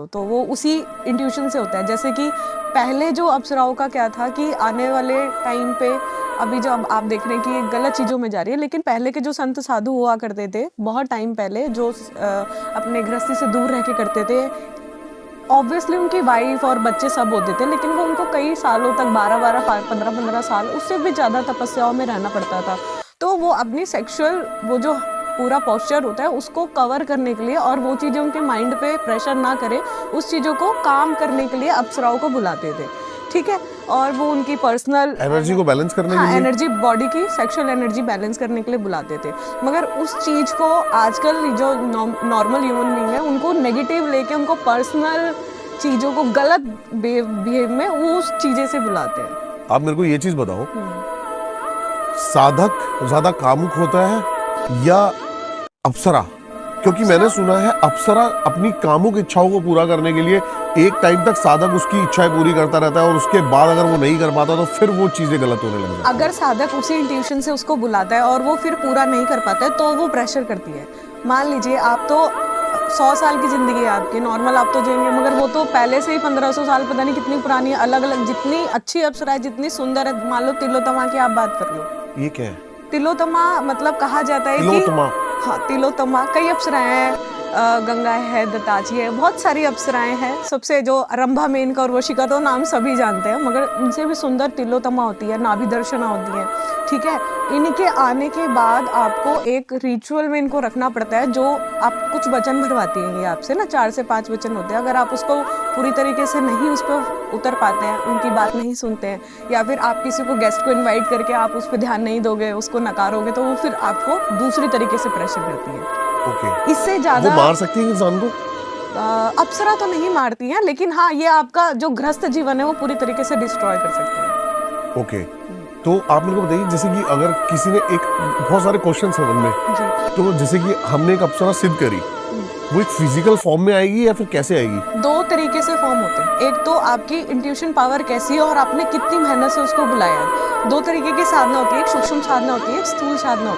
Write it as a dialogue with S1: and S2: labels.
S1: तो वो उसी इंट्यूशन से होता है। जैसे कि पहले जो अप्सराओं का क्या था कि आने वाले टाइम पे, अभी जो आप देख रहे हैं कि ये गलत चीज़ों में जा रही है, लेकिन पहले के जो संत साधु हुआ करते थे बहुत टाइम पहले, जो अपने गृहस्थी से दूर रह के करते थे, ऑब्वियसली उनकी वाइफ और बच्चे सब होते थे, लेकिन वो उनको कई सालों तक 12-12 15-15 साल उससे भी ज़्यादा तपस्याओं में रहना पड़ता था। तो वो अपनी सेक्सुअल वो जो पूरा पोस्चर होता है उसको कवर करने के लिए, और वो चीज़ें उनके माइंड पे प्रेशर ना करे, उस चीज़ों को काम करने के लिए अप्सराओं को बुलाते थे, ठीक है। और वो उनकी पर्सनल
S2: एनर्जी को बैलेंस करने के लिए,
S1: एनर्जी, बॉडी की सेक्सुअल एनर्जी बैलेंस करने के लिए बुलाते थे। मगर उस चीज़ को आजकल जो नॉर्मल ह्यूमन बीइंग है उनको नेगेटिव लेके, उनको पर्सनल चीज़ों को गलत बिहेव में वो उस चीज़ें से बुलाते हैं।
S2: आप मेरे को ये चीज बताओ, साधक ज्यादा कामुक होता है या अप्सरा? क्योंकि मैंने सुना है अप्सरा अपनी कामुक इच्छाओं को पूरा करने के लिए एक टाइम तक साधक उसकी इच्छाएं पूरी करता रहता है, और उसके बाद अगर वो नहीं कर पाता तो फिर वो चीजें गलत होने लग जाती हैं।
S1: अगर साधक उसी इंट्यूशन से उसको बुलाता है और वो फिर पूरा नहीं कर पाता है तो वो प्रेशर करती है। मान लीजिए आप तो 100 साल की जिंदगी है आपकी, नॉर्मल आप तो जिएंगे, मगर वो तो पहले से ही 1500 साल, पता नहीं कितनी पुरानी, अलग अलग, जितनी अच्छी अप्सरा है, जितनी सुंदर है। मान लो तिलोत्तमा की आप बात कर लो।
S2: ये क्या है
S1: तिलोत्तमा? मतलब कहा जाता है
S2: तिलोत्तमा?
S1: हाँ, तिलोत्तमा कई अप्सराएं हैं, गंगा है, दत्ताची है, बहुत सारी अप्सराएं हैं। सबसे जो रंभा, मेनका और वशिका तो नाम सभी जानते हैं, मगर उनसे भी सुंदर तिलोत्तमा होती है, नाभि दर्शना होती है, ठीक है। इनके आने के बाद आपको एक रिचुअल में इनको रखना पड़ता है, जो आप कुछ वचन भरवाती हैं ये आपसे ना, 4 से 5 वचन होते हैं। अगर आप उसको पूरी तरीके से नहीं उस पर उतर पाते हैं, उनकी बात नहीं सुनते हैं, या फिर आप किसी को गेस्ट को इनवाइट करके आप उस पर ध्यान नहीं दोगे, उसको नकारोगे, तो वो फिर आपको दूसरी तरीके से प्रेशर करती है।
S2: ओके।
S1: इससे ज्यादा
S2: वो मार सकती है इंसान को?
S1: अप्सरा तो नहीं मारती हैं, लेकिन हाँ, ये आपका जो गृहस्थ जीवन है वो पूरी तरीके से डिस्ट्रॉय कर सकती है।
S2: ओके। तो आप मेरे को बताइए, जैसे कि अगर किसी ने एक, बहुत सारे क्वेश्चन है मन में, तो जैसे कि हमने एक अप्सरा सिद्ध करी, वो एक फिजिकल फॉर्म में आएगी या फिर कैसे आएगी?
S1: 2 तरीके से फॉर्म होते हैं। एक तो आपकी इंट्यूशन पावर कैसी है और आपने कितनी मेहनत से उसको बुलाया है। 2 तरीके की साधना होती है, एक सूक्ष्म साधना होती है, एक स्थूल साधना होती है।